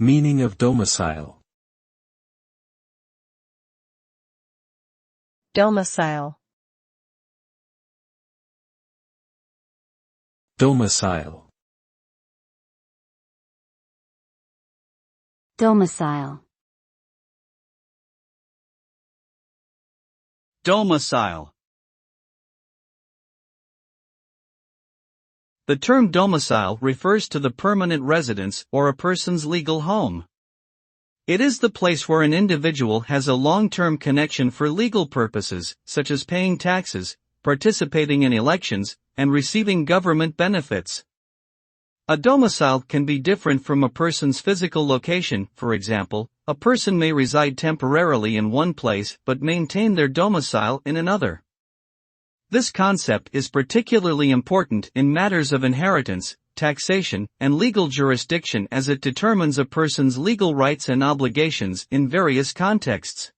Meaning of domicile. Domicile. Domicile. Domicile. Domicile. The term domicile refers to the permanent residence or a person's legal home. It is the place where an individual has a long-term connection for legal purposes, such as paying taxes, participating in elections, and receiving government benefits. A domicile can be different from a person's physical location. For example, a person may reside temporarily in one place but maintain their domicile in another. This concept is particularly important in matters of inheritance, taxation, and legal jurisdiction as it determines a person's legal rights and obligations in various contexts.